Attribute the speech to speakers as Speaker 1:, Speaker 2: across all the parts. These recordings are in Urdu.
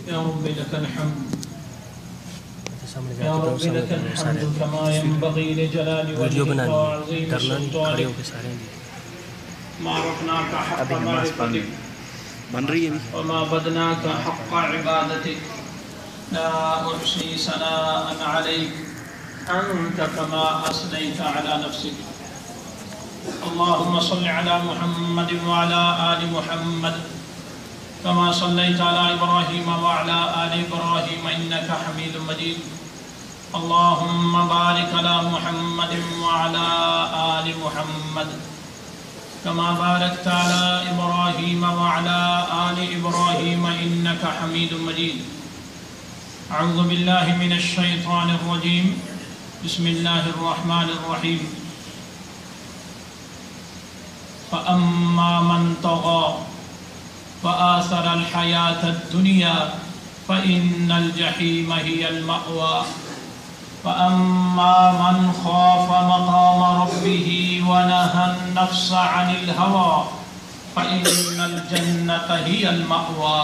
Speaker 1: يا رب لك الحمد يا رب لك الحمد كما ينبغي لجلال وجهك وعظيم سلطانك ما عرفناك حق معرفتك وما عبدناك حق عبادتك لا أحصي ثناء عليك أنت كما أثنيت على نفسك اللهم صل على محمد وعلى آل محمد كما صليت على إبراهيم وعلى آل إبراهيم إنك حميد مجيد اللهم بارك على محمد وعلى آل محمد كما باركت على إبراهيم وعلى آل إبراهيم إنك حميد مجيد أعوذ بالله من الشيطان الرجيم بسم الله الرحمن الرحيم فأما من طغى وآثر الحياة الدنيا فإن الجحيم هي المأوى وأما من خاف مقام ربه ونهى النفس عن الهوى فإن الجنة هي المأوى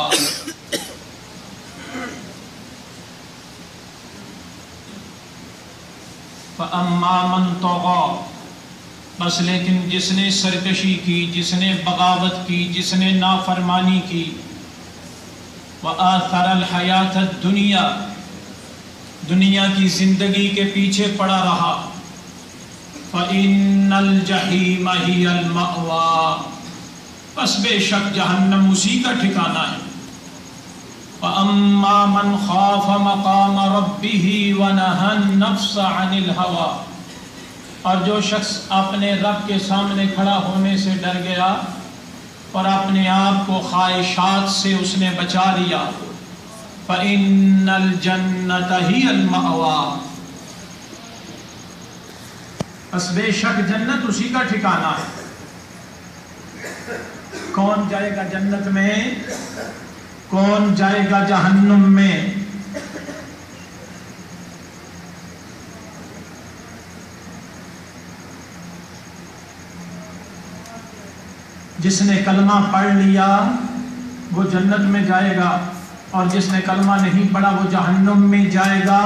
Speaker 1: فأما من طغى بس لیکن جس نے سرکشی کی، جس نے بغاوت کی، جس نے نافرمانی کی، وآثر الحیات الدنیا دنیا کی زندگی کے پیچھے پڑا رہا، فإن الجحیم ہی المأوى بس بے شک جہنم اسی کا ٹھکانہ ہے۔ وأما من خاف مقام ربه ونهى النفس عن الهوى اور جو شخص اپنے رب کے سامنے کھڑا ہونے سے ڈر گیا اور اپنے آپ کو خواہشات سے اس نے بچا لیا، فإن الجنة هي المأوى بس بے شک جنت اسی کا ٹھکانہ ہے۔ کون جائے گا جنت میں، کون جائے گا جہنم میں؟ جس نے کلمہ پڑھ لیا وہ جنت میں جائے گا، اور جس نے کلمہ نہیں پڑھا وہ جہنم میں جائے گا۔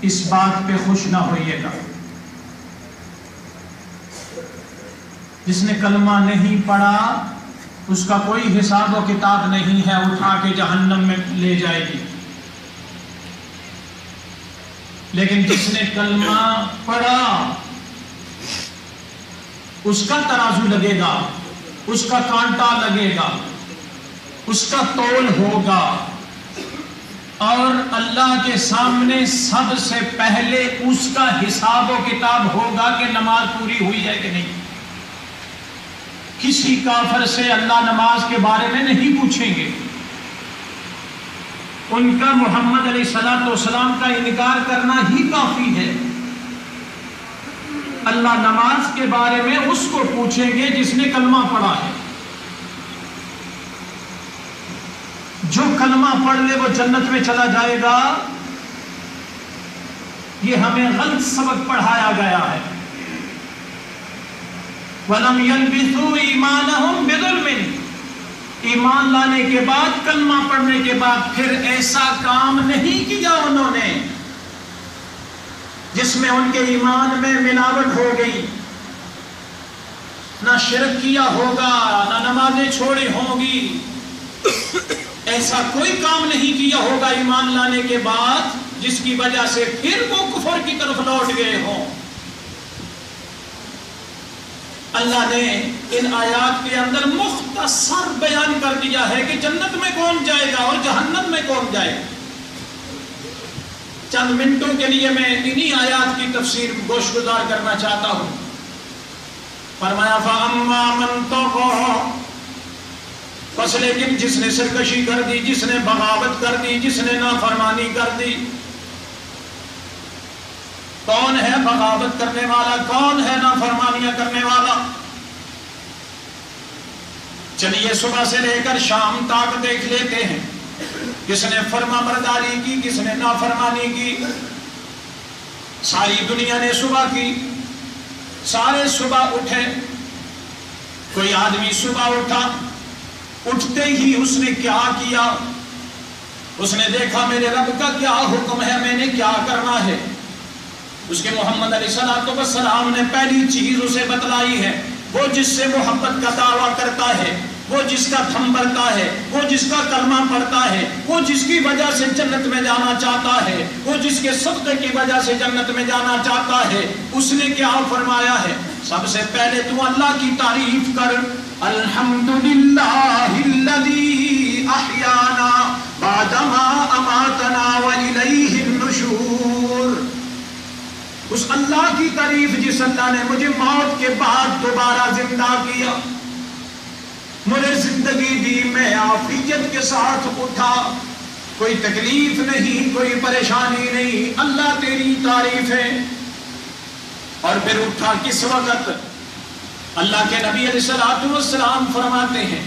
Speaker 1: اس بات پہ خوش نہ ہوئیے گا۔ جس نے کلمہ نہیں پڑھا اس کا کوئی حساب و کتاب نہیں ہے، اٹھا کے جہنم میں لے جائے گی۔ لیکن جس نے کلمہ پڑھا اس کا ترازو لگے گا، اس کا کانٹا لگے گا، اس کا تول ہوگا، اور اللہ کے سامنے سب سے پہلے اس کا حساب و کتاب ہوگا کہ نماز پوری ہوئی ہے کہ نہیں۔ کسی کافر سے اللہ نماز کے بارے میں نہیں پوچھیں گے، ان کا محمد علیہ السلام کا انکار کرنا ہی کافی ہے۔ اللہ نماز کے بارے میں اس کو پوچھیں گے جس نے کلمہ پڑھا ہے۔ جو کلمہ پڑھ لے وہ جنت میں چلا جائے گا۔ یہ ہمیں غلط سبق پڑھایا گیا ہے۔ وَلَمْ يَلْبِثُوا إِيمَانَهُمْ بِظُلْمٍ ایمان لانے کے بعد، کلمہ پڑھنے کے بعد پھر ایسا کام نہیں کیا انہوں نے جس میں ان کے ایمان میں ملاوٹ ہو گئی۔ نہ شرک کیا ہوگا، نہ نمازیں چھوڑی ہوں گی، ایسا کوئی کام نہیں کیا ہوگا ایمان لانے کے بعد جس کی وجہ سے پھر وہ کفر کی طرف لوٹ گئے ہوں۔ اللہ نے ان آیات کے اندر مختصر بیان کر دیا ہے کہ جنت میں کون جائے گا اور جہنم میں کون جائے گا۔ چند منٹوں کے لیے میں انہی آیات کی تفسیر گوش گزار کرنا چاہتا ہوں۔ فرمایا فَأَمَّا مَن طَغَىٰ بس لیکن جس نے سرکشی کر دی، جس نے بغاوت کر دی، جس نے نافرمانی کر دی۔ کون ہے بغاوت کرنے والا، کون ہے نافرمانیاں کرنے والا؟ چلیے صبح سے لے کر شام تک دیکھ لیتے ہیں، کس نے فرما برداری کی، کس نے نافرمانی کی۔ ساری دنیا نے صبح کی، سارے صبح اٹھے، کوئی آدمی صبح اٹھا، اٹھتے ہی اس نے کیا کیا؟ اس نے دیکھا میرے رب کا کیا حکم ہے، میں نے کیا کرنا ہے۔ اس کے محمد علیہ السلام نے پہلی چیز اسے بتلائی ہے، وہ جس سے محبت کا دعویٰ کرتا ہے، وہ جس کا تھم بھرتا ہے، وہ جس کا کلمہ پڑھتا ہے، وہ جس کی وجہ سے جنت میں جانا چاہتا ہے، وہ جس کے صدقے کی وجہ سے جنت میں جانا چاہتا ہے، اس نے کیا فرمایا ہے؟ سب سے پہلے تو اللہ کی تعریف کر، الحمدللہ الذی احیانا بعدما اماتنا والیہ النشور۔ اس اللہ کی تعریف جس اللہ نے مجھے موت کے بعد دوبارہ زندہ کیا، مجھے زندگی دی، میں عافیت کے ساتھ اٹھا، کوئی تکلیف نہیں، کوئی پریشانی نہیں، اللہ تیری تعریف ہے۔ اور پھر اٹھا کس وقت؟ اللہ کے نبی علیہ السلام فرماتے ہیں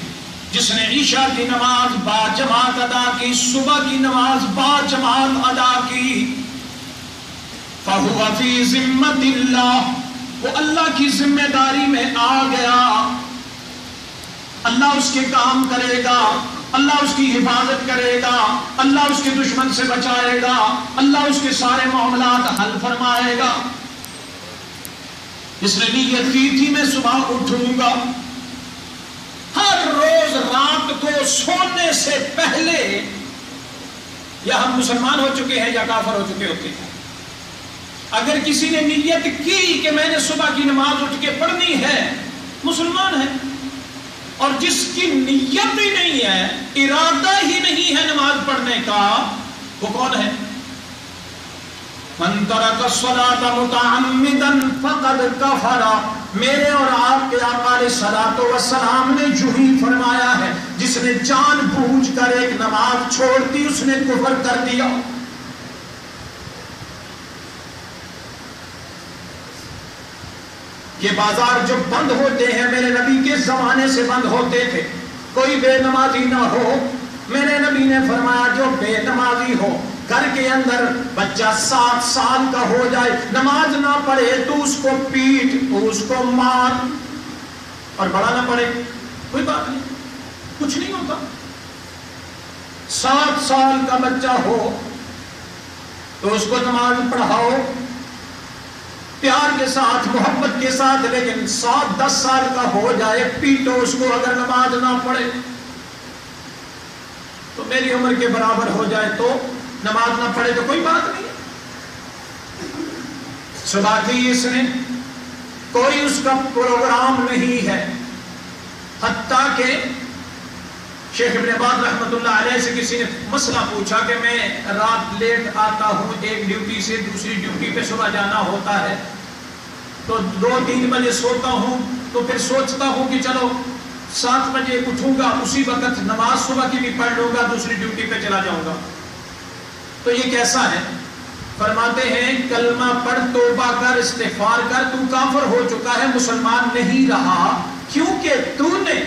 Speaker 1: جس نے عشاء کی نماز با جماعت ادا کی، صبح کی نماز با جماعت ادا کی، فَهُوَ فِي ذِمَّةِ اللَّهِ، وہ اللہ کی ذمہ داری میں آ گیا، اللہ اس کے کام کرے گا، اللہ اس کی حفاظت کرے گا، اللہ اس کے دشمن سے بچائے گا، اللہ اس کے سارے معاملات حل فرمائے گا۔ اس نے نیت کی تھی میں صبح اٹھوں گا، ہر روز رات کو سونے سے پہلے، یا ہم مسلمان ہو چکے ہیں یا کافر ہو چکے ہوتے ہیں، اگر کسی نے نیت کی کہ میں نے صبح کی نماز اٹھ کے پڑھنی ہے، مسلمان ہے۔ اور جس کی نیت ہی نہیں ہے، ارادہ ہی نہیں ہے نماز پڑھنے کا، وہ کون ہے؟ من ترک الصلاۃ متعمدا فقد کفر، میرے اور آپ کے آقا علیہ الصلوۃ والسلام نے جو ہی فرمایا ہے، جس نے جان بوجھ کر ایک نماز چھوڑ دی اس نے کفر کر دیا۔ یہ بازار جو بند ہوتے ہیں میرے نبی کے زمانے سے بند ہوتے تھے، کوئی بے نمازی نہ ہو۔ میرے نبی نے فرمایا جو بے نمازی ہو، گھر کے اندر بچہ 7 سال کا ہو جائے، نماز نہ پڑھے تو اس کو پیٹ، تو اس کو مار، اور بڑا نہ پڑھے کوئی بات نہیں، کچھ نہیں ہوتا۔ 7 سال کا بچہ ہو تو اس کو نماز پڑھاؤ پیار کے ساتھ، محبت کے ساتھ، لیکن 7-10 سال کا ہو جائے پیٹو اس کو اگر نماز نہ پڑھے۔ تو میری عمر کے برابر ہو جائے تو نماز نہ پڑھے تو کوئی بات نہیں۔ صبح کی اس نے کوئی اس کا پروگرام نہیں ہے، حتیٰ کہ شیخ ابن باز رحمۃ اللہ علیہ سے کسی نے مسئلہ پوچھا کہ میں رات لیٹ آتا ہوں، ایک ڈیوٹی سے دوسری ڈیوٹی پہ صبح جانا ہوتا ہے، تو 2-3 بجے سوتا ہوں، تو پھر سوچتا ہوں کہ چلو 7 بجے اٹھوں گا، اسی وقت نماز صبح کی بھی پڑھ لوں گا، دوسری ڈیوٹی پہ چلا جاؤں گا۔ تو یہ کیسا ہے؟ فرماتے ہیں کلمہ پڑھ، توبہ کر، استغفار کر، تو کافر ہو چکا ہے، مسلمان نہیں رہا، کیونکہ تو نے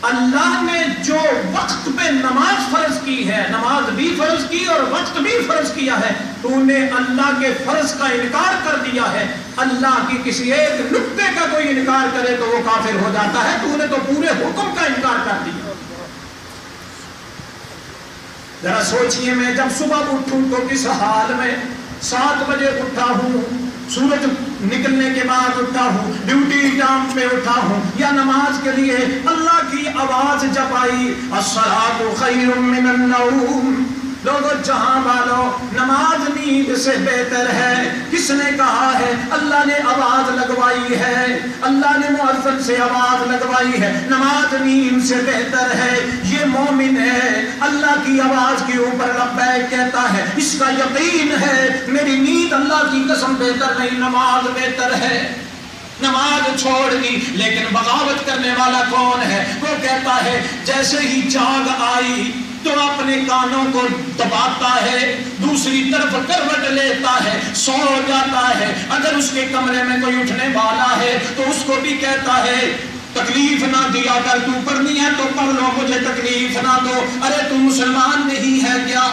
Speaker 1: اللہ نے جو وقت پہ نماز فرض کی ہے، نماز بھی فرض کی اور وقت بھی فرض کیا ہے، تو نے اللہ کے فرض کا انکار کر دیا ہے۔ اللہ کی کسی ایک نقطے کا کوئی انکار کرے تو وہ کافر ہو جاتا ہے، تو نے تو پورے حکم کا انکار کر دیا۔ ذرا سوچئے میں جب صبح اٹھوں تو کس حال میں، 7 بجے اٹھا ہوں، سورج نکلنے کے بعد اٹھا ہوں، ڈیوٹی ٹائم پہ اٹھا ہوں، یا نماز کے لیے اللہ کی آواز جب آئی الصلاۃ خیر من النوم، لوگوں جہاں والو نماز نیند سے بہتر ہے۔ کس نے کہا ہے؟ اللہ نے آواز لگوائی ہے، اللہ نے مؤذن سے آواز لگوائی ہے، نماز نیند سے بہتر ہے۔ یہ مومن ہے، اللہ کی آواز کے اوپر لبیک کہتا ہے، اس کا یقین ہے میری نیند اللہ کی قسم بہتر نہیں، نماز بہتر ہے۔ نماز چھوڑ دی، لیکن بغاوت کرنے والا کون ہے؟ وہ کہتا ہے جیسے ہی جاگ آئی تو اپنے کانوں کو دباتا ہے، دوسری طرف کروٹ لیتا ہے، سو جاتا ہے۔ اگر اس کے کمرے میں کوئی اٹھنے والا ہے تو اس کو بھی کہتا ہے تکلیف نہ دیا کر، تو پڑھنی ہے تو پڑھ لو، مجھے تکلیف نہ دو۔ ارے تو مسلمان نہیں ہے کیا؟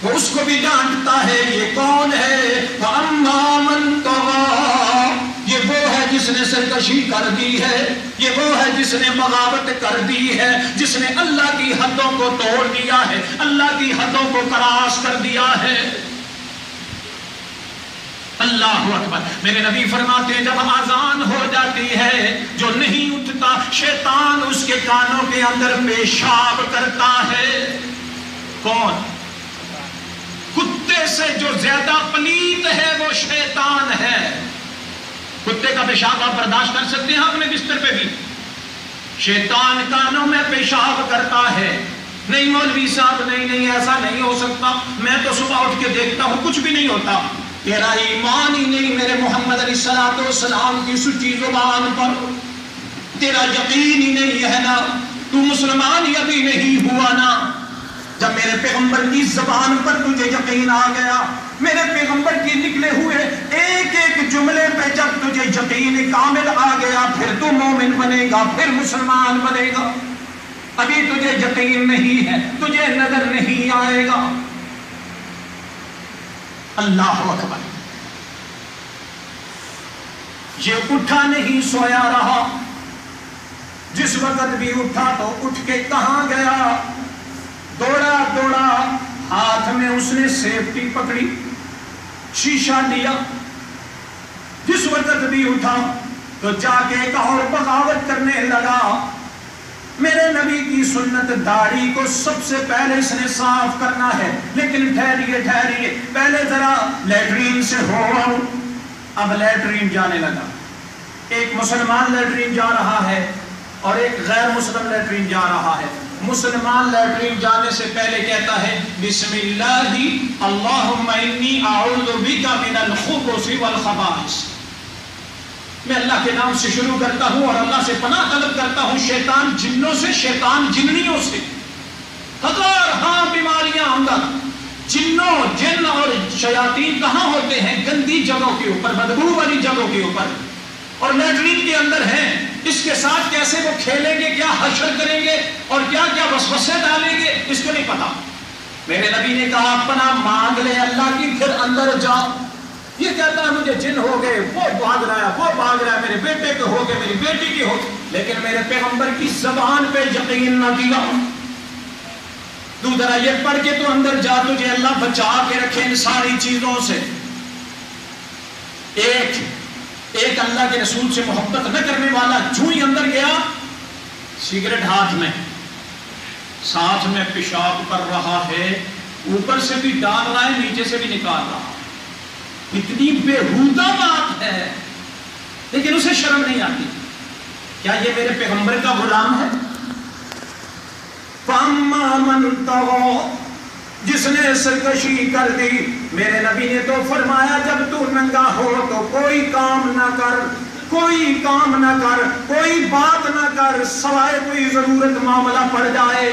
Speaker 1: وہ اس کو بھی ڈانٹتا ہے۔ یہ کون ہے؟ وَأَمَّا مَن طَغَىٰ، یہ وہ ہے جس نے سرکشی کر دی ہے۔ یہ وہ ہے جس نے بغاوت کر دی ہے، جس نے اللہ کی حدوں کو توڑ دیا ہے، اللہ کی حدوں کو کراس کر دیا ہے۔ اللہ اکبر۔ میرے نبی فرماتے ہیں جب اذان ہو جاتی ہے جو نہیں اٹھتا شیطان اس کے کانوں کے اندر پیشاب کرتا ہے۔ کون؟ کتے سے جو زیادہ پلیت ہے وہ شیطان ہے۔ کتے کا پیشاب آپ برداشت کر سکتے ہیں اپنے بستر پہ بھی؟ شیطان کانوں میں پیشاب کرتا ہے۔ نہیں مولوی صاحب نہیں ایسا نہیں ہو سکتا، میں تو صبح اٹھ کے دیکھتا ہوں کچھ بھی نہیں ہوتا۔ تیرا ایمان ہی نہیں میرے محمد علیہ السلام کی سچی زبان پر، تیرا یقین ہی نہیں ہے نا، تو مسلمان ہی ابھی نہیں ہوا نا۔ جب میرے پیغمبر کی زبان پر تجھے یقین آ گیا، میرے پیغمبر کی نکلے ہوئے ایک ایک جملے پہ جب تجھے یقین کامل آ گیا، پھر تو مومن بنے گا، پھر مسلمان بنے گا۔ ابھی تجھے یقین نہیں ہے، تجھے نظر نہیں آئے گا۔ اللہ اکبر۔ یہ اٹھا نہیں سویا رہا، جس وقت بھی اٹھا تو اٹھ کے کہاں گیا؟ دوڑا دوڑا، ہاتھ میں اس نے سیفٹی پکڑی، شیشہ لیا۔ جس وقت بھی اٹھا تو جا کے ایک اور بغاوت کرنے لگا۔ میرے نبی کی سنت داڑھی کو سب سے پہلے اس نے صاف کرنا ہے، لیکن ٹھہریے پہلے ذرا لیٹرین سے ہو آؤں۔ اب لیٹرین جانے لگا۔ ایک مسلمان لیٹرین جا رہا ہے اور ایک غیر مسلم لیٹرین جا رہا ہے۔ مسلمان لیٹرین جانے سے پہلے کہتا ہے بسم اللہ اللہم انی اعوذ بک من الخبث والخبائث، میں اللہ کے نام سے شروع کرتا ہوں اور اللہ سے پناہ طلب کرتا ہوں شیطان جنوں سے، شیطان جننیوں سے۔ ہزار بیماریاں اندر، جنوں جن اور شیاطین کہاں ہوتے ہیں؟ گندی جگہوں کے اوپر، بدبو والی جگہوں کے اوپر، اور لیٹرین کے اندر ہیں۔ اس کے ساتھ کیسے وہ کھیلیں گے، کیا حشر کریں گے اور کیا کیا وسوسے ڈالیں گے، اس کو نہیں پتا۔ میرے نبی نے کہا پناہ مانگ لے اللہ کی، پھر اندر جاؤ۔ یہ کہتا ہے مجھے جن ہو گئے، وہ بھاگ رہا ہے، وہ بھاگ رہا ہے، میرے بیٹے کے ہو گئے، میری بیٹی کی ہو، لیکن میرے پیغمبر کی زبان پہ یقین نہ کیا۔ تو ذرا یہ پڑھ کے تو اندر جا، تجھے اللہ بچا کے رکھے ان ساری چیزوں سے۔ ایک اللہ کے رسول سے محبت نہ کرنے والا جو ہی اندر گیا، سگریٹ ہاتھ میں، ساتھ میں پیشاب کر رہا ہے، اوپر سے بھی ڈال رہا ہے، نیچے سے بھی نکال رہا ہے۔ اتنی بےہودہ بات ہے، لیکن اسے شرم نہیں آتی۔ کیا یہ میرے پیغمبر کا غلام ہے؟ فَأَمَّا مَنْ طَغَىٰ، جس نے سرکشی کر دی، میرے نبی نے تو فرمایا جب تو ننگا ہو تو کوئی کام نہ کر، کوئی کام نہ کر، کوئی بات نہ کر، سوائے کوئی ضرورت معاملہ پڑ جائے۔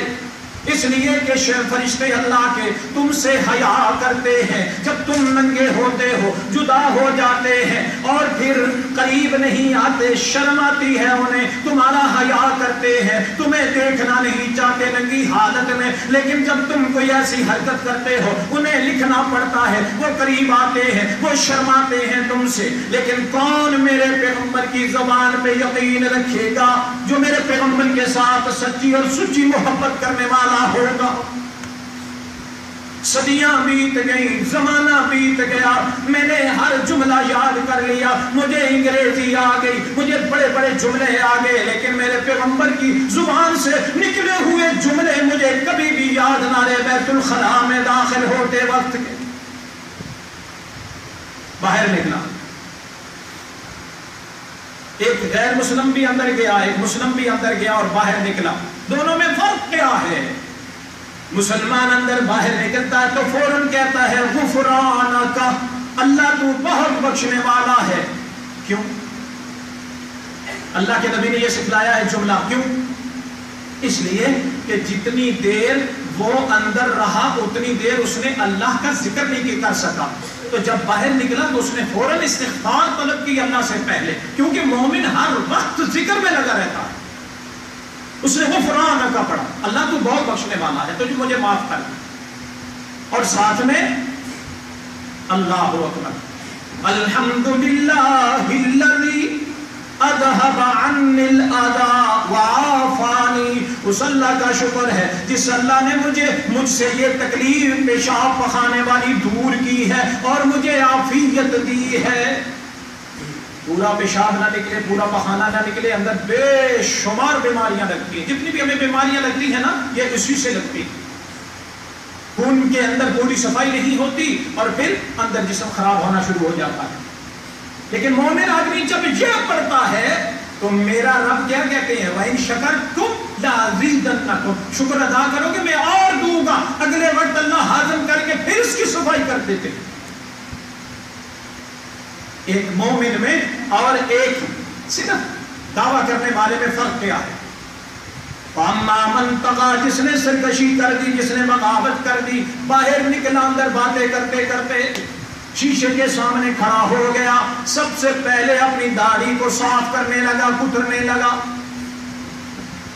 Speaker 1: اس لیے کہ فرشتے اللہ کے تم سے حیا کرتے ہیں جب تم ننگے ہوتے ہو، جدا ہو جاتے ہیں اور پھر قریب نہیں آتے، شرم آتی ہے انہیں، تمہارا حیا کرتے ہیں، تمہیں دیکھنا نہیں چاہتے ننگی حالت میں، لیکن جب تم کوئی ایسی حرکت کرتے ہو انہیں لکھنا پڑتا ہے، وہ قریب آتے ہیں، وہ شرماتے ہیں تم سے۔ لیکن کون میرے پیغمبر کی زبان پہ یقین رکھے گا جو میرے پیغمبر کے ساتھ سچی اور سچی محبت کرنے والا ہوگا؟ صدیاں بیت گئیں، زمانہ بیت گیا، میں نے ہر جملہ یاد کر لیا، مجھے انگریزی آ گئی، مجھے بڑے بڑے جملے آ گئے، لیکن میرے پیغمبر کی زبان سے نکلے ہوئے جملے مجھے کبھی بھی یاد نہ رہے۔ بیت الخلاء میں داخل ہوتے وقت کے باہر نکلا، ایک غیر مسلم بھی اندر گیا، ایک مسلم بھی اندر گیا اور باہر نکلا، دونوں میں فرق کیا ہے؟ مسلمان اندر باہر نکلتا ہے تو فوراً کہتا ہے غفرانک، اللہ تو بہت بخشنے والا ہے۔ کیوں؟ اللہ کے نبی نے یہ سکھلایا ہے جملہ، کیوں؟ اس لیے کہ جتنی دیر وہ اندر رہا اتنی دیر اس نے اللہ کا ذکر نہیں کر سکا، تو جب باہر نکلا تو اس نے فوراً استغفار طلب کی اللہ سے پہلے، کیونکہ مومن ہر وقت ذکر میں لگا رہتا ہے۔ اس نے غفرانہ کا پڑھا، اللہ تو بہت بخشنے والا ہے، تو جو مجھے معاف کر، اور ساتھ میں اللہ اکبر، الحمدللہ الذی
Speaker 2: اذهب عني الاذى وعافاني، اس اللہ کا شکر ہے جس اللہ نے مجھ سے یہ تکلیف پیشاب پخانے والی دور کی ہے اور مجھے عافیت دی ہے. پورا پیشاب نہ نکلے، پورا پخانہ نہ نکلے، اندر بے شمار بیماریاں لگتی ہیں. جتنی بھی ہمیں بیماریاں لگتی ہیں نا یہ اسی سے لگتی ہیں. خون کے اندر پوری صفائی نہیں ہوتی اور پھر اندر جسم خراب ہونا شروع ہو جاتا ہے. لیکن مومن آدمی جب یہ پڑھتا ہے تو میرا رب کیا کہتے ہیں، وَإِن شَكَرْتُمْ لَأَزِيدَنَّكُمْ، شکر ادا کرو کہ میں اور دوں گا. اگلے وقت اللہ ہاضم کر کے پھر اس کی صفائی کر دیتے. ایک مومن میں اور ایک صرف دعویٰ کرنے والے میں فرق کیا ہے؟ فَأَمَّا مَن طَغَىٰ، جس نے سرکشی کر دی، جس نے بغاوت کر دی، باہر نکلا اندر باتیں کرتے کرتے شیشے کے سامنے کھڑا ہو گیا، سب سے پہلے اپنی داڑھی کو صاف کرنے لگا، کترنے لگا.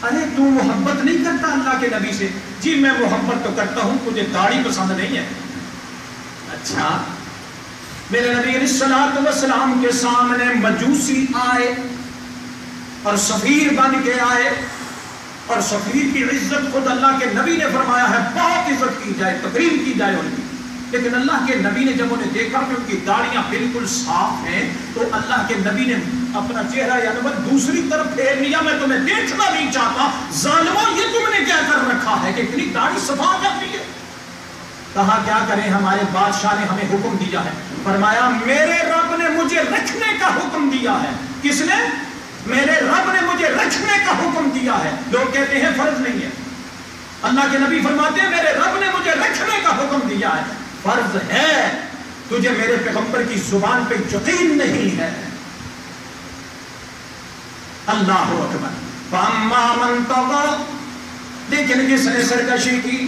Speaker 2: ارے تو محبت نہیں کرتا اللہ کے نبی سے؟ جی میں محبت تو کرتا ہوں، مجھے داڑھی پسند نہیں ہے. اچھا، میرے نبی علیہ الصلوۃ والسلام کے سامنے مجوسی آئے اور سفیر بن کے آئے، اور سفیر کی عزت خود اللہ کے نبی نے فرمایا ہے بہت عزت کی جائے، تقریم کی جائے ان کی. لیکن اللہ کے نبی نے جب انہیں دیکھا کہ ان کی داڑیاں بالکل صاف ہیں تو اللہ کے نبی نے اپنا چہرہ یا نمبر دوسری طرف پھیر لیا. میں تمہیں دیکھنا نہیں چاہتا، ظالموں یہ تم نے کیا کر رکھا ہے کہ اتنی داڑھی صفا کرتی ہے. کہا کیا کریں، ہمارے بادشاہ نے ہمیں حکم دیا ہے. فرمایا میرے رب نے مجھے رکھنے کا حکم دیا ہے. کس نے؟ میرے رب نے مجھے رکھنے کا حکم دیا ہے. لوگ کہتے ہیں فرض نہیں ہے. اللہ کے نبی فرماتے ہیں میرے رب نے مجھے رکھنے کا حکم دیا ہے. فرض ہے، تجھے میرے پیغمبر کی زبان پہ یقین نہیں ہے. اللہ اکبر. فَأَمَّا مَن طَغَىٰ، لیکن جس نے سرکشی کی،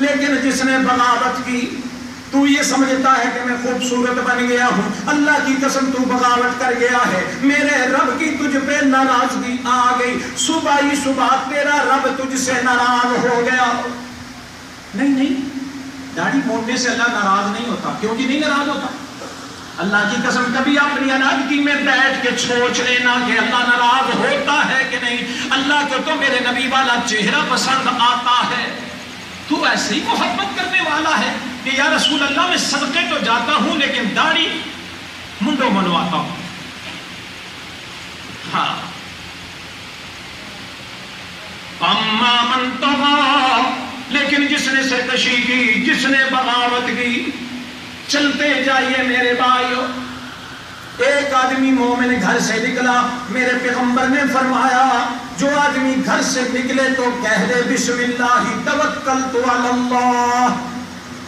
Speaker 2: لیکن جس نے بغاوت کی، تو یہ سمجھتا ہے کہ میں خوبصورت بن گیا ہوں. اللہ کی قسم تو بغاوت کر گیا ہے. میرے رب کی تجھ پہ ناراضگی آ گئی. صبح ہی صبح تیرا رب تجھ سے ناراض ہو گیا. نہیں، داڑھی مونڈنے سے اللہ ناراض نہیں ہوتا. کیوں کہ نہیں ناراض ہوتا؟ اللہ کی قسم کبھی اپنی علیحدگی میں بیٹھ کے سوچ لینا کہ اللہ ناراض ہوتا ہے کہ نہیں. اللہ کو تو میرے نبی والا چہرہ پسند آتا ہے. تو ایسے ہی محبت کرنے والا ہے کہ یا رسول اللہ میں صدقے تو جاتا ہوں لیکن داڑھی منڈو منواتا ہوں. ہاں. اما من طغیٰ، لیکن جس نے سرکشی کی، جس نے بغاوت کی. چلتے جائیے میرے بھائیو. ایک آدمی مومن گھر سے نکلا، میرے پیغمبر نے فرمایا جو آدمی گھر سے نکلے تو کہہ دے بسم اللہ توکلت علی اللہ،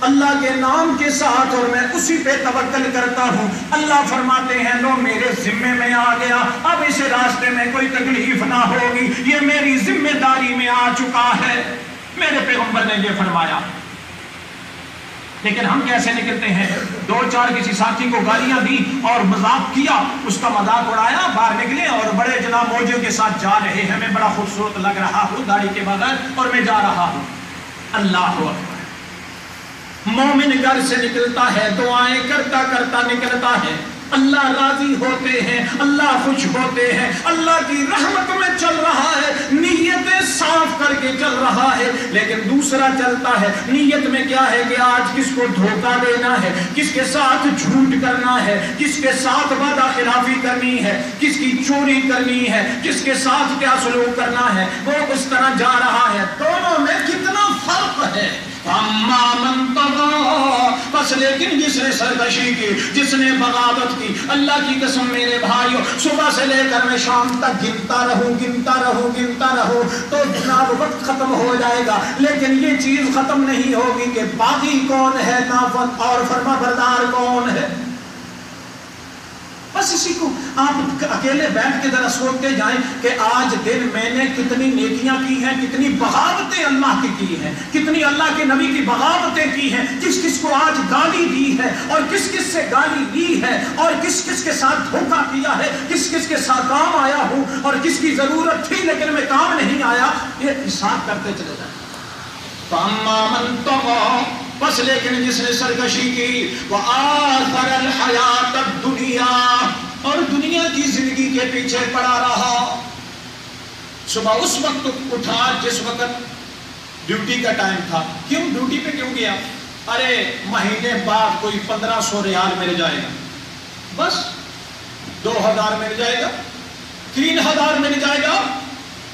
Speaker 2: اللہ کے نام کے ساتھ اور میں اسی پہ توکل کرتا ہوں. اللہ فرماتے ہیں لو میرے ذمے میں آ گیا، اب اس راستے میں کوئی تکلیف نہ ہوگی، یہ میری ذمہ داری میں آ چکا ہے. میرے پیغمبر نے یہ فرمایا. لیکن ہم کیسے نکلتے ہیں؟ دو چار کسی ساتھی کو گالیاں دی اور مذاق کیا، اس کا مذاق اڑایا، باہر نکلے اور بڑے جناب موجوں کے ساتھ جا رہے ہیں. میں بڑا خوبصورت لگ رہا ہوں داڑھی کے بغیر اور میں جا رہا ہوں. اللہ اکبر. مومن گھر سے نکلتا ہے، دعائیں کرتا کرتا نکلتا ہے. اللہ راضی ہوتے ہیں، اللہ خوش ہوتے ہیں، اللہ کی رحمت میں چل رہا ہے، نیتیں صاف کر کے چل رہا ہے. لیکن دوسرا چلتا ہے، نیت میں کیا ہے کہ آج کس کو دھوکہ دینا ہے، کس کے ساتھ جھوٹ کرنا ہے، کس کے ساتھ وعدہ خلافی کرنی ہے، کس کی چوری کرنی ہے، کس کے ساتھ کیا سلوک کرنا ہے، وہ اس طرح جا رہا ہے. دونوں میں کتنا فرق ہے. اما من طغیٰ، بس لیکن جس نے سرکشی کی، جس نے بغاوت کی. اللہ کی قسم میرے بھائیوں، صبح سے لے کر میں شام تک گنتا رہوں تو جناب وقت ختم ہو جائے گا. لیکن یہ چیز ختم نہیں ہوگی کہ باقی کون ہے، نافرمان اور فرما بردار کون ہے. بس اسی کو آپ اکیلے بیٹھ کے ذرا سوچتے جائیں کہ آج دن میں نے کتنی نیکیاں کی ہیں، کتنی بغاوتیں اللہ کی ہیں، کتنی اللہ کے نبی کی بغاوتیں کی ہیں. کس کس کو آج گالی دی ہے اور کس کس سے گالی لی ہے اور کس کس کے ساتھ دھوکہ کیا ہے، کس کس کے ساتھ کام آیا ہوں اور کس کی ضرورت تھی لیکن میں کام نہیں آیا. یہ حساب کرتے چلے جائیں. فَأَمَّا مَن طَغَىٰ، بس لیکن جس نے سرکشی کی، وَآثَرَ الْحَيَاةَ الدُّنْيَا، اور دنیا کی زندگی کے پیچھے پڑا رہا. صبح اس وقت اٹھا جس وقت ڈیوٹی کا ٹائم تھا. کیوں ڈیوٹی پہ کیوں گیا؟ ارے مہینے بعد کوئی 1500 ریال مل جائے گا، بس 2000 مل جائے گا، 3000 مل جائے گا.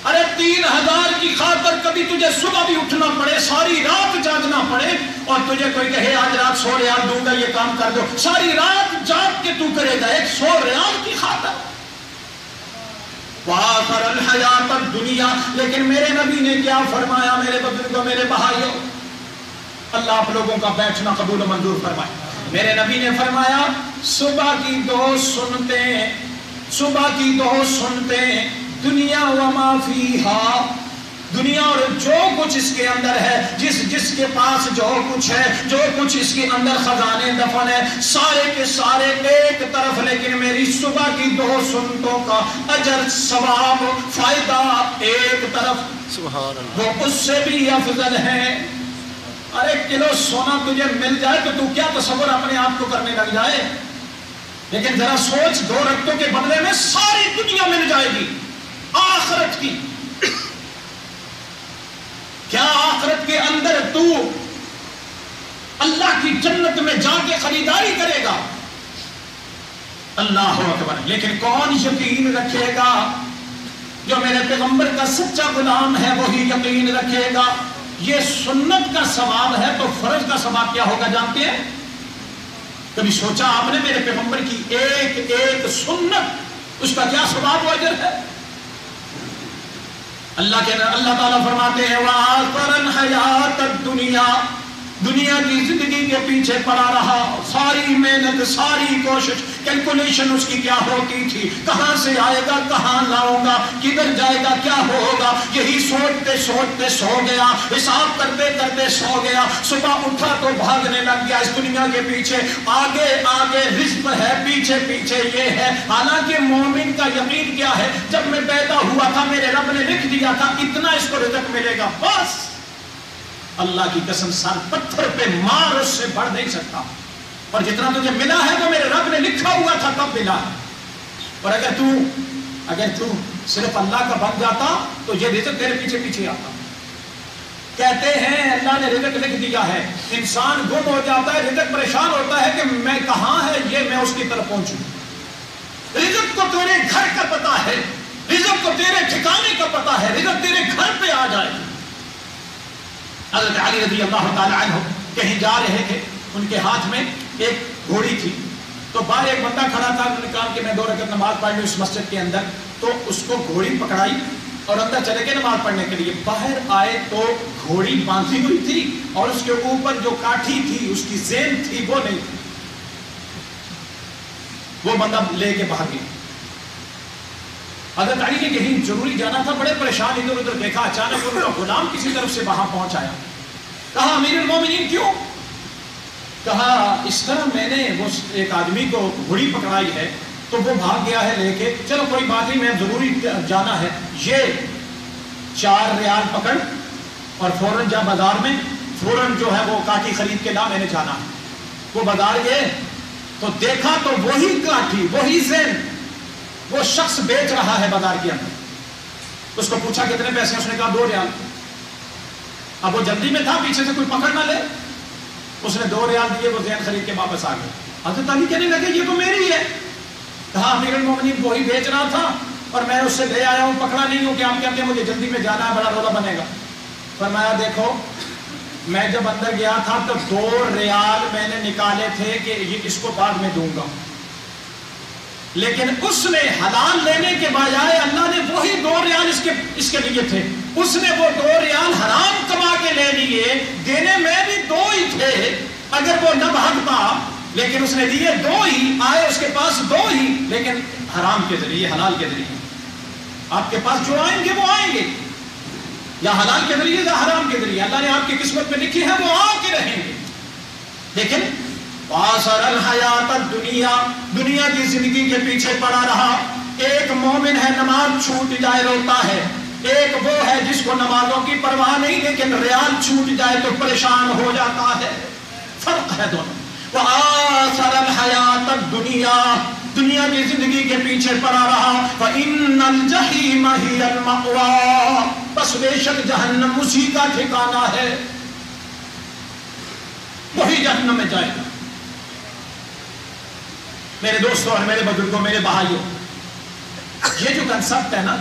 Speaker 2: ارے 3000 کی خاطر کبھی تجھے صبح بھی اٹھنا پڑے، ساری رات جاگنا پڑے، اور تجھے کوئی کہے آج رات 100 ریال دوں گا یہ کام کر دو، ساری رات جاگ کے تو کرے گا 100 ریال کی خاطر. وآخر الحیات الدنیا. لیکن میرے نبی نے کیا فرمایا؟ میرے بزرگوں، میرے بھائیوں، اللہ آپ لوگوں کا بیٹھنا قبول و منظور فرمائے. میرے نبی نے فرمایا صبح کی 2 سنتیں، صبح کی 2 سنتیں، دنیا وما فیہا، دنیا اور جو کچھ اس کے اندر ہے، جس کے پاس جو کچھ ہے، جو کچھ اس کے اندر خزانے دفن ہے، سارے کے سارے ایک طرف، لیکن میری صبح کی 2 سنتوں کا اجر، ثواب، فائدہ ایک طرف. سبحان اللہ. وہ اس سے بھی افضل ہے. ارے کلو سونا تجھے مل جائے تو کیا تصور اپنے آپ کو کرنے لگ جائے؟ لیکن ذرا سوچ، 2 رکعتوں کے بدلے میں ساری دنیا مل جائے گی آخرت کی. کیا آخرت کے اندر تو اللہ کی جنت میں جا کے خریداری کرے گا؟ اللہ اکبر. لیکن کون یقین رکھے گا؟ جو میرے پیغمبر کا سچا غلام ہے وہی یقین رکھے گا. یہ سنت کا ثواب ہے تو فرض کا ثواب کیا ہوگا جانتے ہیں؟ کبھی سوچا آپ نے میرے پیغمبر کی ایک ایک سنت، اس کا کیا ثواب و اجر ہے؟ اللہ تعالیٰ فرماتے ہیں وآخر الحیات الدنیا، دنیا کی زندگی کے پیچھے پڑا رہا. ساری محنت، ساری کوشش، کیلکولیشن اس کی کیا ہوتی تھی، کہاں سے آئے گا، کہاں لاؤں گا، کدھر جائے گا، کیا ہوگا، یہی سوچتے سوچتے سو گیا، حساب کرتے کرتے سو گیا. صبح اٹھا تو بھاگنے لگ گیا اس دنیا کے پیچھے. آگے آگے رزق ہے، پیچھے پیچھے یہ ہے. حالانکہ مومن کا یقین کیا ہے؟ جب میں پیدا ہوا تھا میرے رب نے لکھ دیا تھا اتنا اس کو رزق ملے گا، بس. اللہ کی قسم سر پتھر پہ مار، اس سے بڑھ نہیں سکتا. اور جتنا تجھے ملا ہے وہ میرے رب نے لکھا ہوا تھا تب ملا ہے. اور اگر تو صرف اللہ کا بن جاتا تو یہ رزق تیرے پیچھے پیچھے آتا. کہتے ہیں اللہ نے رزق لکھ دیا ہے، انسان گم ہو جاتا ہے، رزق پریشان ہوتا ہے کہ میں کہاں ہے یہ میں اس کی طرف پہنچوں. رزق کو تیرے گھر کا پتا ہے، رزق کو تیرے ٹھکانے کا پتا ہے، رزق تیرے گھر پہ آ جائے. حضرت علی رضی اللہ تعالی عنہ کہیں جا رہے تھے، ان کے ہاتھ میں ایک گھوڑی تھی. تو باہر ایک بندہ کھڑا تھا، انہوں نے کہا کہ میں 2 رکعت نماز پڑھ لوں اس مسجد کے اندر. تو اس کو گھوڑی پکڑائی اور اندر چلے گئے نماز پڑھنے کے لیے. باہر آئے تو گھوڑی باندھی ہوئی تھی اور اس کے اوپر جو کاٹھی تھی، اس کی زین تھی، وہ نہیں تھی. وہ بندہ لے کے باہر گیا. حضرت علی نے کہیں ضروری جانا تھا، بڑے پریشان ادھر ادھر دیکھا، اچانک ان کا غلام کسی طرف سے وہاں پہنچ آیا. کہا امیر المومنین کیوں؟ کہا اس طرح میں نے وہ ایک آدمی کو گھوڑی پکڑائی ہے تو وہ بھاگ گیا ہے لے کے. چلو کوئی بات نہیں، میں ضروری جانا ہے، یہ 4 ریال پکڑ اور فوراً جا بازار میں، فوراً جو ہے وہ کاٹھی خرید کے لا، میں نے جانا ہے. وہ بازار گئے تو دیکھا تو وہی کاٹھی، وہی زین وہ شخص بیچ رہا ہے بازار کے اندر. اس کو پوچھا کتنے پیسے، اس نے کہا 2 ریال. اب وہ جلدی میں تھا پیچھے سے کوئی پکڑ نہ لے، اس نے 2 ریال دیے، وہ زین خرید کے واپس آ گئے. حضرت علی کہنے لگے یہ تو میری ہے. کہا امیر المومنین وہی بیچ رہا تھا اور میں اس سے لے آیا ہوں، پکڑا نہیں ہوں کہ آپ کہتے ہیں مجھے جلدی میں جانا ہے، بڑا رولا بنے گا. فرمایا دیکھو میں جب اندر گیا تھا تو 2 ریال میں نے نکالے تھے کہ یہ اس کو بعد میں دوں گا، لیکن اس نے حلال لینے کے بجائے اللہ نے وہی 2 ریال اس کے لیے تھے، اس نے وہ 2 ریال حرام کما کے لے لیے. دینے میں بھی 2 ہی تھے اگر وہ نہ بھاگتا، لیکن اس نے دیے 2 ہی، آئے اس کے پاس 2 ہی، لیکن حرام کے ذریعے، حلال کے ذریعے. آپ کے پاس جو آئیں گے وہ آئیں گے، یا حلال کے ذریعے یا حرام کے ذریعے. اللہ نے آپ کی قسمت میں لکھی ہے وہ آ کے رہیں گے. لیکن وآخر الحیات الدنیا، دنیا کی زندگی کے پیچھے پڑا رہا. ایک مومن ہے نماز چھوٹ جائے روتا ہے، ایک وہ ہے جس کو نمازوں کی پرواہ نہیں لیکن ریال چھوٹ جائے تو پریشان ہو جاتا ہے. فرق ہے دونوں. وآخر الحیات الدنیا، دنیا کی زندگی کے پیچھے پڑا رہا، فَإِنَّ الْجَحِيمَ هِيَ الْمَأْوَىٰ، بس بے شک جہنم اسی کا ٹھکانہ ہے، وہی جہنم میں جائے گا۔ میرے دوستوں اور میرے بزرگوں، میرے بھائیوں، یہ جو کنسپٹ ہے نا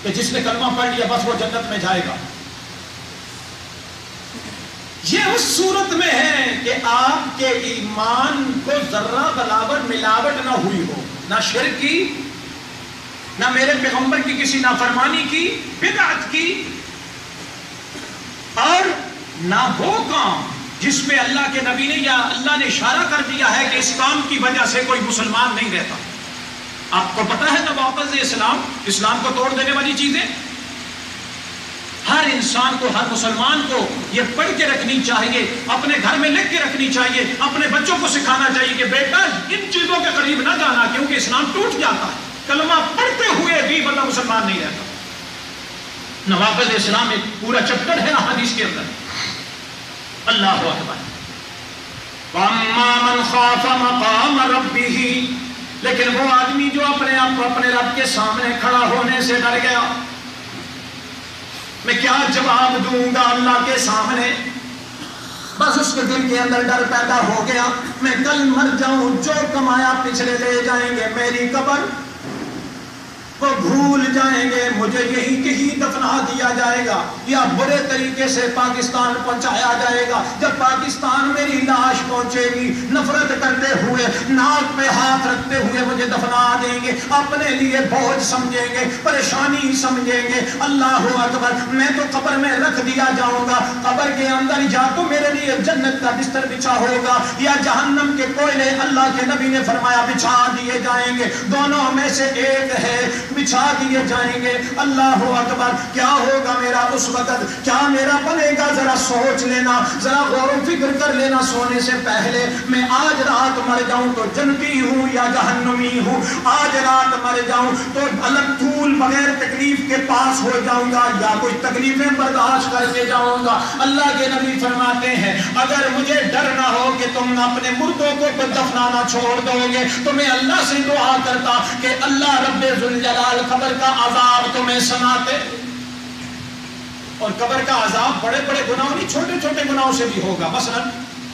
Speaker 2: کہ جس نے کلمہ پڑھ لیا بس وہ جنت میں جائے گا، یہ اس صورت میں ہے کہ آپ کے ایمان کو ذرہ برابر ملاوٹ نہ ہوئی ہو، نہ شرک کی، نہ میرے پیغمبر کی کسی نافرمانی کی، بدعت کی، اور نہ وہ کام جس پہ اللہ کے نبی نے یا اللہ نے اشارہ کر دیا ہے کہ اس کام کی وجہ سے کوئی مسلمان نہیں رہتا۔ آپ کو پتا ہے نواقض اسلام کو توڑ دینے والی چیزیں، ہر انسان کو، ہر مسلمان کو یہ پڑھ کے رکھنی چاہیے، اپنے گھر میں لکھ کے رکھنی چاہیے، اپنے بچوں کو سکھانا چاہیے کہ بیٹا ان چیزوں کے قریب نہ جانا، کیونکہ اسلام ٹوٹ جاتا ہے، کلمہ پڑھتے ہوئے بھی بندہ مسلمان نہیں رہتا۔ نواقض اسلام ایک پورا چیپٹر ہے احادیث کے اندر۔ اللہ اکبر۔ وَأَمَّا مَنْ خَافَ مَقَامَ رَبِّهِ، لیکن وہ آدمی جو اپنے آپ کو اپنے رب کے سامنے کھڑا ہونے سے ڈر گیا، میں کیا جواب دوں گا اللہ کے سامنے، بس اس کے دل کے اندر ڈر پیدا ہو گیا، میں کل مر جاؤں، جو کمایا پچھلے لے جائیں گے، میری قبر وہ بھول جائیں گے، مجھے یہی کہیں دفنا دیا جائے گا، یا برے طریقے سے پاکستان پہنچایا جائے گا۔ جب پاکستان میری لاش پہنچے گی، نفرت کرتے ہوئے، ناک پہ ہاتھ رکھتے ہوئے مجھے دفنا دیں گے، اپنے لیے بوجھ سمجھیں گے، پریشانی سمجھیں گے۔ اللہ اکبر۔ میں تو قبر میں رکھ دیا جاؤں گا، قبر کے اندر یا تو میرے لیے جنت کا بستر بچھا ہوگا یا جہنم کے کوئلے اللہ کے نبی نے فرمایا بچھا دیے جائیں گے، دونوں میں سے ایک ہے، بچھا دیے جائیں گے۔ اللہ اکبر۔ کیا ہوگا میرا اس وقت، کیا میرا بنے گا، ذرا سوچ لینا، ذرا غور و فکر کر لینا سونے سے پہلے۔ میں آج رات مر جاؤں تو جنتی ہوں یا جہنمی ہوں، آج رات مر جاؤں تو الگ طول بغیر تکلیف کے پاس ہو جاؤں گا یا کوئی تکلیفیں برداشت کر کے جاؤں گا۔ اللہ کے نبی فرماتے ہیں اگر مجھے ڈر نہ ہو کہ تم اپنے مردوں کو دفنانا چھوڑ دو گے تو میں اللہ سے دعا کرتا کہ اللہ رب ذوالجلال قبر کا عذاب تمہیں سناتے، اور قبر کا عذاب بڑے بڑے گناہوں نہیں، چھوٹے چھوٹے گناہوں سے بھی ہوگا۔ مثلا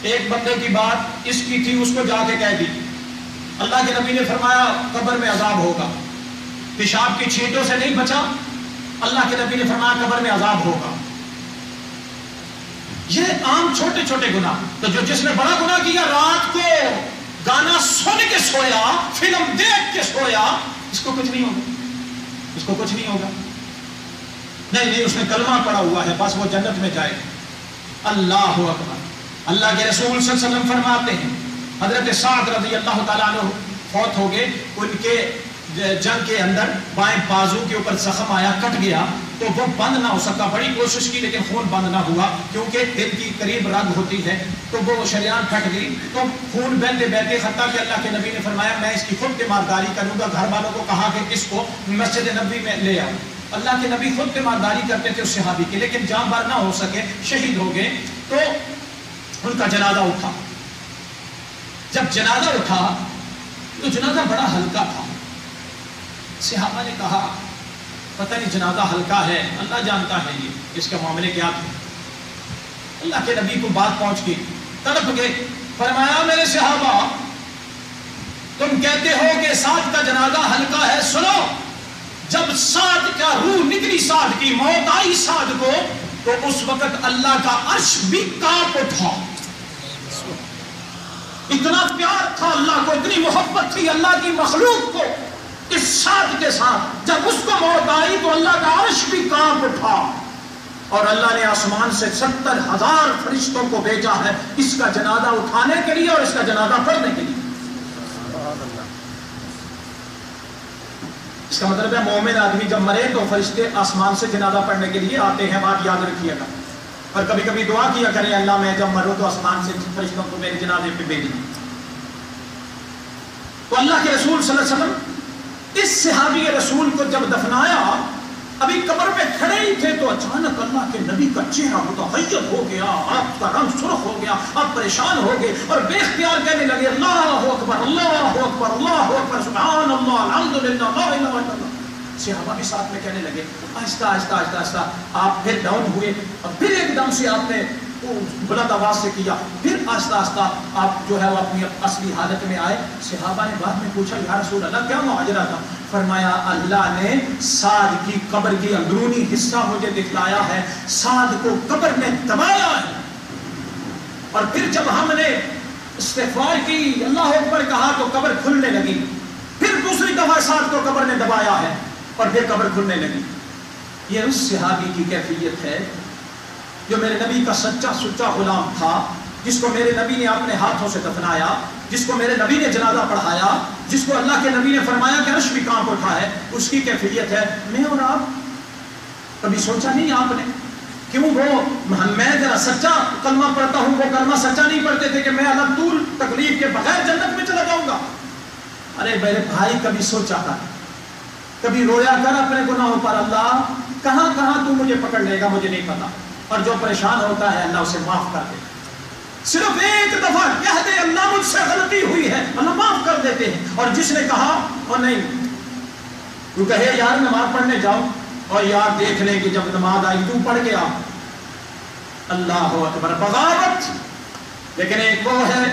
Speaker 2: ایک بندے کی بات اس کی تھی، اس کو جا کے کہہ دی، اللہ کے نبی نے فرمایا قبر میں عذاب ہوگا۔ پیشاب کی چھینٹوں سے نہیں بچا، اللہ کے نبی نے فرمایا قبر میں عذاب ہوگا۔ یہ عام چھوٹے چھوٹے گناہ۔ تو جس نے بڑا گناہ کیا، رات کو گانا سن کے سویا، فلم دیکھ کے سویا، اس کو کچھ نہیں ہوگا، اس کو کچھ نہیں ہوگا۔ نہیں، اس نے کلمہ پڑا ہوا ہے، بس وہ جنت میں جائے گا۔ اللہ اکبر۔ اللہ کے رسول صلی اللہ علیہ وسلم فرماتے ہیں حضرت سعد رضی اللہ تعالیٰ عنہ فوت ہو گئے، ان کے جنگ کے اندر بائیں بازو کے اوپر زخم آیا، کٹ گیا، تو وہ بند نہ ہو سکا، بڑی کوشش کی لیکن خون بند نہ ہوا، کیونکہ دل کی قریب رگ ہوتی ہے، تو وہ شریان پھٹ گئی، تو خون بہتے بہتے حتیٰ کہ اللہ کے نبی نے فرمایا میں اس کی خود تیمارداری کروں گا۔ گھر والوں کو کہا کہ اس کو مسجد نبوی میں لے آؤ۔ اللہ کے نبی خود تیمارداری کرتے تھے اس صحابی کی، لیکن جاں بار نہ ہو سکے، شہید ہو گئے۔ تو ان کا جنازہ اٹھا، جب جنازہ اٹھا تو جنازہ بڑا ہلکا تھا۔ صحابہ نے کہا پتہ نہیں جنازہ ہلکا ہے، اللہ جانتا ہے یہ اس کے معاملے کیا تھے۔ اللہ کے نبی کو بات پہنچ گئی، تڑپ گئے، فرمایا میرے صحابہ تم کہتے ہو کہ سعد کا جنازہ ہلکا ہے، سنو، جب سعد کا روح نکلی، سعد کی موت آئی سعد کو، تو اس وقت اللہ کا عرش بھی کانپ اٹھا۔ اتنا پیار تھا اللہ کو، اتنی محبت تھی اللہ کی مخلوق کو اس سعد کے ساتھ، جب اس کو موت آئی تو اللہ کا عرش بھی کانپ اٹھا، اور اللہ نے آسمان سے 70,000 فرشتوں کو بھیجا ہے اس کا جنازہ اٹھانے کے لیے اور اس کا جنازہ پڑھنے کے لیے۔ اس کا مطلب ہے مومن آدمی جب مرے تو فرشتے آسمان سے جنازہ پڑھنے کے لیے آتے ہیں، بات یاد رکھیے گا، اور کبھی کبھی دعا کیا کریں اللہ میں جب مروں تو آسمان سے فرشتوں کو میرے جنازے پہ بھیجیں۔ تو اللہ کے رسول صلی اللہ علیہ وسلم اس صحابی رسول کو جب دفنایا ابھی قبر پہ کھڑے ہی تھے تو اچانک اللہ کے نبی کا چہرہ متغیر ہو گیا، آپ کا رنگ سرخ ہو گیا، آپ پریشان ہو گئے اور بے اختیار کہنے لگے اللہ اکبر اللہ اکبر اللہ اکبر سبحان اللہ الحمدللہ لا الہ الا اللہ۔ صحابہ بھی ساتھ میں کہنے لگے۔ آہستہ آہستہ آہستہ آہستہ آپ پھر ڈاؤن ہوئے اور پھر ایک دم سے آپ نے بلند آواز سے کیا، پھر آہستہ آہستہ آپ جو ہے وہ اپنی اصلی حالت میں آئے۔ صحابہ نے بعد میں پوچھا یا رسول اللہ کیا ماجرا تھا؟ فرمایا اللہ نے سعد کی قبر کی اندرونی حصہ مجھے دکھلایا ہے، سعد کو قبر میں دبایا ہے، اور پھر جب ہم نے استغفار کی اللہ اکبر کہا تو قبر کھلنے لگی، پھر دوسری دفعہ سعد کو قبر نے دبایا ہے اور پھر قبر کھلنے لگی۔ یہ اس صحابی کی کیفیت ہے جو میرے نبی کا سچا سچا غلام تھا، جس کو میرے نبی نے اپنے ہاتھوں سے دفنایا، جس کو میرے نبی نے جنازہ پڑھایا، جس کو اللہ کے نبی نے فرمایا کہ عرش بھی کانپ اٹھا ہے، اس کی کیفیت ہے میں اور آپ۔ کبھی سوچا نہیں آپ نے کیوں وہ میں ذرا سچا کلمہ پڑھتا ہوں، وہ کلمہ سچا نہیں پڑھتے تھے کہ میں اللہ طول تکلیف کے بغیر جنت میں چلا جاؤں گا؟ ارے میرے بھائی کبھی سوچا کر، کبھی رویا کر اپنے گناہوں پر، اللہ کہاں کہاں تو مجھے پکڑ لے گا مجھے نہیں پتا، اور جو پریشان ہوتا ہے اللہ اسے معاف کر دے، صرف ایک دفعہ کہہ دے اللہ مجھ سے غلطی ہوئی ہے، اللہ معاف کر دیتے ہیں۔ اور جس نے کہا اور نہیں تو کہے یار نماز پڑھنے جاؤ اور یار دیکھ لیں کہ جب نماز آئی تو پڑھ گیا، اللہ اکبر بغاوت۔ لیکن ایک وہ ہے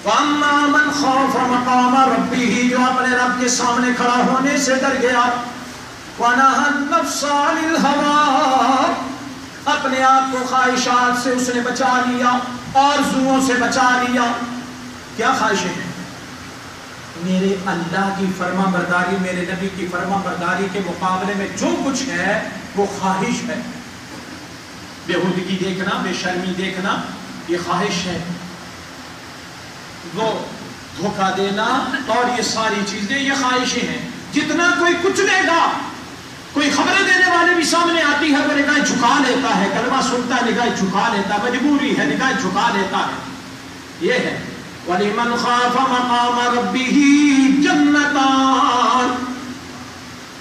Speaker 2: وَأَمَّا مَنْ خَافَ مَقَامَ رَبِّهِ، جو اپنے رب کے سامنے کھڑا ہونے سے ڈر گیا، وَنَهَى النَّفْسَ عَنِ الْهَوَىٰ، اپنے آپ کو خواہشات سے اس نے بچا لیا، آرزوؤں سے بچا لیا۔ کیا خواہشیں ہیں؟ میرے اللہ کی فرما برداری، میرے نبی کی فرما برداری کے مقابلے میں جو کچھ ہے وہ خواہش ہے۔ بےہودگی دیکھنا، بے شرمی دیکھنا، یہ خواہش ہے۔ وہ دھوکہ دینا اور یہ ساری چیزیں یہ خواہشیں ہیں۔ جتنا کوئی کچھ دے گا، کوئی خبریں دینے والے بھی سامنے آتی ہے وہ نگاہ جھکا لیتا ہے، کلمہ سنتا ہے نگاہ جھکا لیتا ہے، مجبوری ہے نگاہ جھکا لیتا ہے۔ یہ ہے وَلِمَنْ خَافَ مَقَامَ رَبِّهِ جَنَّتَانِ،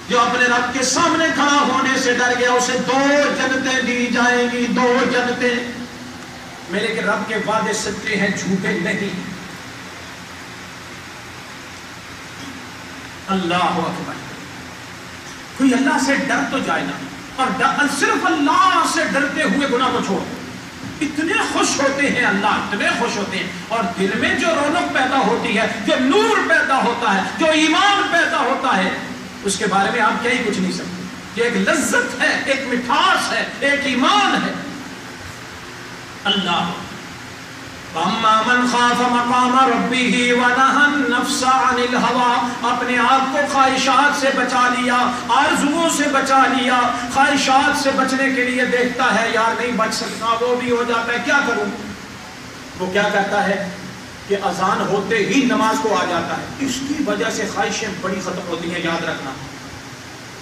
Speaker 2: جو اپنے رب کے سامنے کھڑا ہونے سے ڈر گیا اسے دو جنتیں دی جائیں گی، دو جنتیں۔ میرے کہ رب کے وعدے سچے ہیں، جھوٹے نہیں۔ اللہ اکبر، کوئی اللہ سے ڈر تو جائے نا، اور صرف اللہ سے ڈرتے ہوئے گناہ کو چھوڑ۔ اتنے خوش ہوتے ہیں اللہ، اتنے خوش ہوتے ہیں، اور دل میں جو رونق پیدا ہوتی ہے، جو نور پیدا ہوتا ہے، جو ایمان پیدا ہوتا ہے، اس کے بارے میں آپ کیا ہی کچھ نہیں سکتے۔ یہ ایک لذت ہے، ایک مٹھاس ہے، ایک ایمان ہے۔ اللہ وَأَمَّا مَنْ خَافَ مَقَامَ رَبِّهِ وَنَهَى النَّفْسَ عَنِ الْهَوَىٰ، اپنے آپ کو خواہشات سے بچا لیا، آرزوؤں سے بچا لیا۔ خواہشات سے بچنے کے لیے دیکھتا ہے یار نہیں بچ سکتا، وہ بھی ہو جاتا ہے، کیا کروں؟ وہ کیا کرتا ہے کہ اذان ہوتے ہی نماز کو آ جاتا ہے۔ اس کی وجہ سے خواہشیں بڑی ختم ہوتی ہیں، یاد رکھنا۔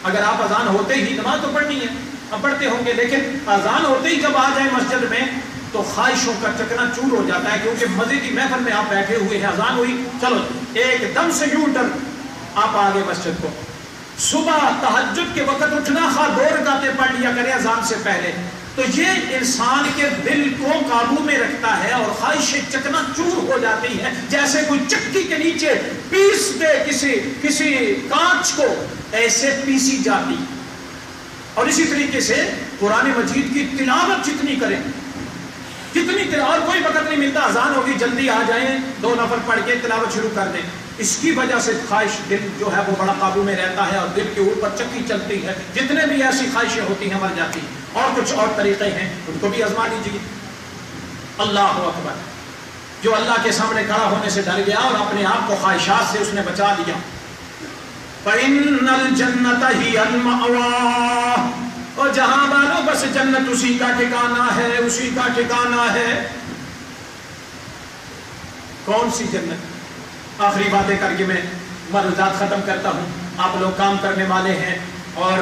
Speaker 2: اگر آپ اذان ہوتے ہی نماز تو پڑھنی ہے، اب پڑھتے ہوں گے، لیکن اذان ہوتے ہی جب آ جائے مسجد میں تو خواہشوں کا چکنا چور ہو جاتا ہے، کیونکہ مزے کی محفل میں آپ بیٹھے ہوئے ہیں، اذان ہوئی چلو ایک دم سے یوں ٹرن آپ آگے مسجد کو۔ صبح تہجد کے وقت اٹھنا، خواہ 2 رکعتیں پڑھ لیا کریں اذان سے پہلے، تو یہ انسان کے دل کو قابو میں رکھتا ہے اور خواہشیں چکنا چور ہو جاتی ہیں، جیسے کوئی چکی کے نیچے پیس دے کسی کانچ کو، ایسے پیسی جاتی۔ اور اسی طریقے سے قرآن مجید کی تلاوت جتنی کریں، جتنی تلاوت، کوئی وقت نہیں ملتا، اذان ہوگی جلدی آ جائیں، 2 نفر پڑھ کے تلاوت شروع کر دیں۔ اس کی وجہ سے خواہش دل جو ہے وہ بڑا قابو میں رہتا ہے اور دل کے اوپر چکی چلتی ہے، جتنے بھی ایسی خواہشیں ہوتی ہیں مر جاتی ہیں۔ اور کچھ اور طریقے ہیں، ان کو بھی آزما لیجیے۔ اللہ اکبر، جو اللہ کے سامنے کھڑا ہونے سے ڈر گیا اور اپنے آپ کو خواہشات سے اس نے بچا لیا۔ فَإِنَّ الْجَنَّةَ هِيَ الْمَأْوَىٰ، اور جہاں والوں بس جنت اسی کا ٹھکانہ ہے، اسی کا ٹھکانہ ہے۔ کون سی جنت؟ آخری باتیں کر کے میں ملحوظات ختم کرتا ہوں۔ آپ لوگ کام کرنے والے ہیں اور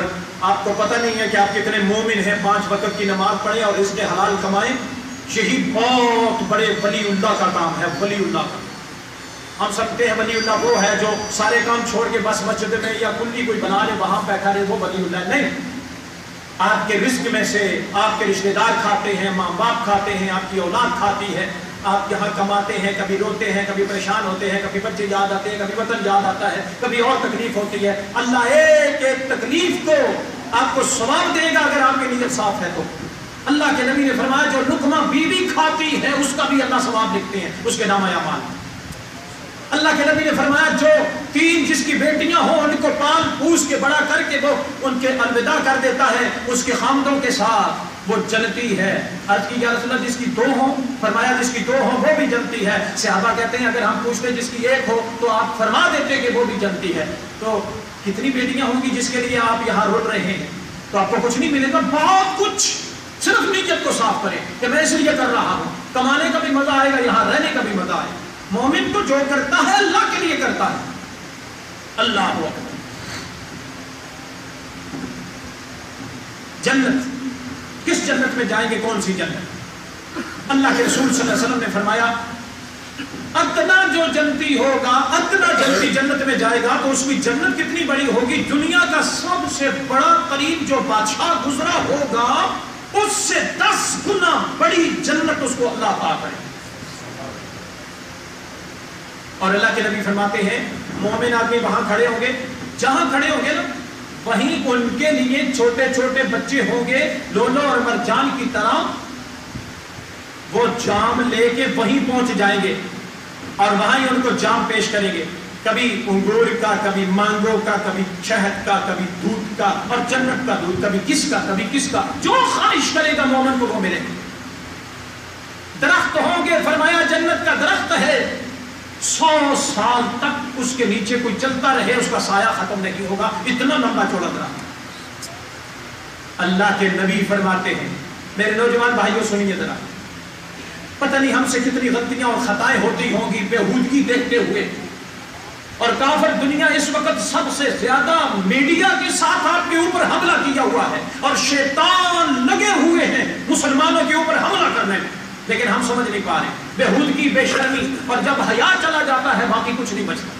Speaker 2: آپ کو پتہ نہیں ہے کہ آپ کتنے مومن ہیں، 5 وقت کی نماز پڑھیں اور رزق حلال کمائیں، یہی بہت بڑے ولی اللہ کا کام ہے، ولی اللہ کا۔ ہم سمجھتے ہیں ولی اللہ وہ ہے جو سارے کام چھوڑ کے بس مسجد میں یا کلی کوئی بنا لے وہاں بیٹھا رہے، وہ ولی اللہ نہیں۔ آپ کے رزق میں سے آپ کے رشتہ دار کھاتے ہیں، ماں باپ کھاتے ہیں، آپ کی اولاد کھاتی ہے، آپ یہاں کماتے ہیں، کبھی روتے ہیں، کبھی پریشان ہوتے ہیں، کبھی بچے یاد آتے ہیں، کبھی وطن یاد آتا ہے، کبھی اور تکلیف ہوتی ہے۔ اللہ ایک ایک تکلیف کو آپ کو ثواب دے گا اگر آپ کی نیت صاف ہے تو۔ اللہ کے نبی نے فرمایا جو لقمہ بیوی کھاتی ہے اس کا بھی اللہ ثواب لکھتے ہیں اس کے نامہ اعمال۔ اللہ کے نبی نے فرمایا جو تین جس کی بیٹیاں ہوں ان کو پال پوس کے بڑا کر کے وہ ان کے الوداع کر دیتا ہے اس کے خامدوں کے ساتھ، وہ جنتی ہے۔ عرض کی یا رسول اللہ جس کی دو ہوں؟ فرمایا جس کی دو ہوں وہ بھی جنتی ہے۔ صحابہ کہتے ہیں اگر ہم پوچھتے جس کی ایک ہو تو آپ فرما دیتے کہ وہ بھی جنتی ہے۔ تو کتنی بیٹیاں ہوں گی جس کے لیے آپ یہاں روٹ رہے ہیں؟ تو آپ کو کچھ نہیں ملے گا، بہت کچھ۔ صرف نیت کو صاف کریں کہ میں اس لیے کر رہا ہوں، کمانے کا بھی مزہ آئے گا، یہاں رہنے کا بھی مزہ آئے گا۔ مومن تو جو کرتا ہے اللہ کے لیے کرتا ہے۔ اللہ اکبر۔ جنت، کس جنت میں جائیں گے؟ کون سی جنت؟ اللہ کے رسول صلی اللہ علیہ وسلم نے فرمایا ادنا جو جنتی ہوگا، ادنا جنتی جنت میں جائے گا تو اس کی جنت کتنی بڑی ہوگی؟ دنیا کا سب سے بڑا قریب جو بادشاہ گزرا ہوگا اس سے 10 گنا بڑی جنت اس کو اللہ عطا کرے۔ اور اللہ کے نبی فرماتے ہیں مومن آدمی وہاں کھڑے ہوں گے، جہاں کھڑے ہوں گے نا وہیں ان کے لیے چھوٹے چھوٹے بچے ہوں گے لولو اور مرجان کی طرح، وہ جام لے کے وہیں پہنچ جائیں گے اور وہاں ہی ان کو جام پیش کریں گے، کبھی انگور کا، کبھی مانگو کا، کبھی شہد کا، کبھی دودھ کا، اور جنت کا دودھ، کبھی کس کا کبھی کس کا، جو خواہش کرے گا مومن کو وہ ملے۔ درخت ہوں گے، فرمایا جنت کا درخت ہے 100 سال تک اس کے نیچے کوئی چلتا رہے اس کا سایہ ختم نہیں ہوگا، اتنا لمبا چوڑا درخت۔ اللہ کے نبی فرماتے ہیں، میرے نوجوان بھائیوں سنیے ذرا، پتہ نہیں ہم سے کتنی غلطیاں اور خطائیں ہوتی ہوں گی بےہودگی دیکھتے ہوئے، اور کافر دنیا اس وقت سب سے زیادہ میڈیا کے ساتھ آپ کے اوپر حملہ کیا ہوا ہے اور شیطان لگے ہوئے ہیں مسلمانوں کے اوپر حملہ کرنے میں، لیکن ہم سمجھ نہیں پا رہے۔ بےہودگی، بے شرمی، اور جب حیا چلا جاتا ہے باقی کچھ نہیں بچتا۔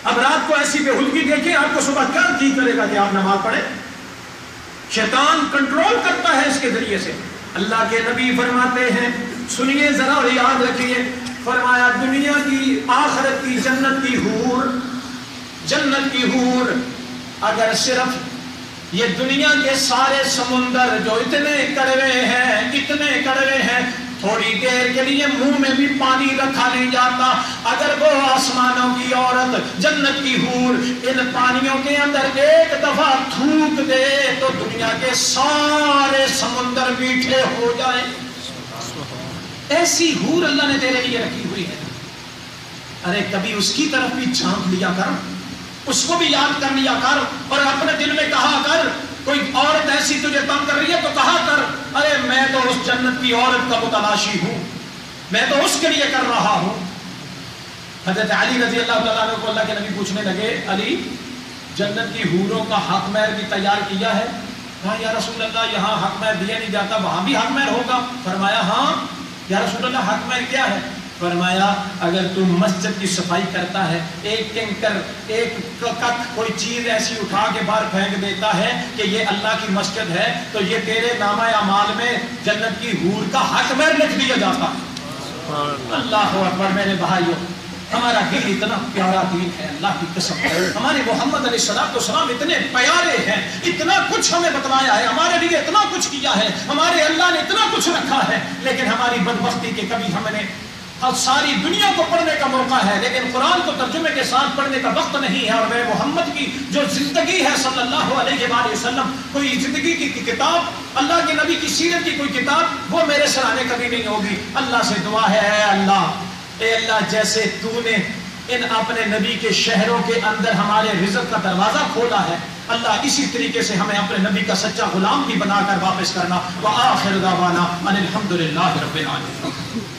Speaker 2: اب رات کو ایسی بےہودگی دیکھیں، آپ کو صبح کیا جی کرے گا کہ آپ نماز پڑھیں؟ شیطان کنٹرول کرتا ہے اس کے ذریعے سے۔ اللہ کے نبی فرماتے ہیں، سنیے ذرا اور یاد رکھیے، فرمایا دنیا کی، آخرت کی، جنت کی حور، جنت کی حور اگر صرف یہ دنیا کے سارے سمندر جو اتنے کڑوے ہیں، اتنے کڑوے ہیں، تھوڑی دیر کے لیے منہ میں بھی پانی رکھا نہیں جاتا، اگر وہ آسمانوں کی عورت جنت کی حور ان پانیوں کے اندر ایک دفعہ تھوک دے تو دنیا کے سارے سمندر میٹھے ہو جائیں۔ ایسی حور اللہ نے تیرے لیے رکھی ہوئی ہے۔ ارے کبھی اس کی طرف بھی جھانک لیا کر، اس کو بھی یاد کر لیا کر، اور اپنے دل میں کہا کر کوئی عورت ایسی تجھے تنگ کر رہی ہے تو کہا کر ارے میں تو اس جنت کی عورت کا متلاشی ہوں، میں تو اس کے لیے کر رہا ہوں۔ حضرت علی رضی اللہ تعالیٰ عنہ کو اللہ کے نبی پوچھنے لگے، علی جنت کی حوروں کا حق مہر بھی تیار کیا ہے؟ ہاں یا رسول اللہ یہاں حق مہر دیا نہیں جاتا، وہاں بھی حق مہر ہوگا؟ فرمایا ہاں یا رسول اللہ حق مہر کیا ہے؟ فرمایا اگر تم مسجد کی صفائی کرتا ہے، ایک کنکر، ایک کک، کوئی چیز ایسی اٹھا کے باہر پھینک دیتا ہے کہ یہ اللہ کی مسجد ہے، تو یہ تیرے نامہ اعمال میں جنت کی حور کا حق مہر لکھ دیا جاتا۔ اللہ اکبر۔ میرے بھائیوں، ہمارا دین اتنا پیارا دین ہے، اللہ کی قسم، ہمارے محمد علیہ السلام اتنے پیارے ہیں، اتنا کچھ ہمیں بتلایا ہے، ہمارے لیے اتنا کچھ کیا ہے، ہمارے اللہ نے اتنا کچھ رکھا ہے، لیکن ہماری بدبختی کہ کبھی ہم نے ساری دنیا کو پڑھنے کا موقع ہے لیکن قرآن کو ترجمے کے ساتھ پڑھنے کا وقت نہیں ہے۔ اور میرے محمد کی جو زندگی ہے صلی اللہ علیہ وآلہ وسلم، کوئی زندگی کی کتاب، اللہ کے نبی کی سیرت کی کوئی کتاب، وہ میرے سرانے کبھی نہیں ہوگی۔ اللہ سے دعا ہے، اے اللہ جیسے تو نے ان اپنے نبی کے شہروں کے اندر ہمارے رزق کا دروازہ کھولا ہے، اللہ اسی طریقے سے ہمیں اپنے نبی کا سچا غلام بھی بنا کر واپس کرنا۔ وآخر دعوانا ان الحمد للہ رب العالمین۔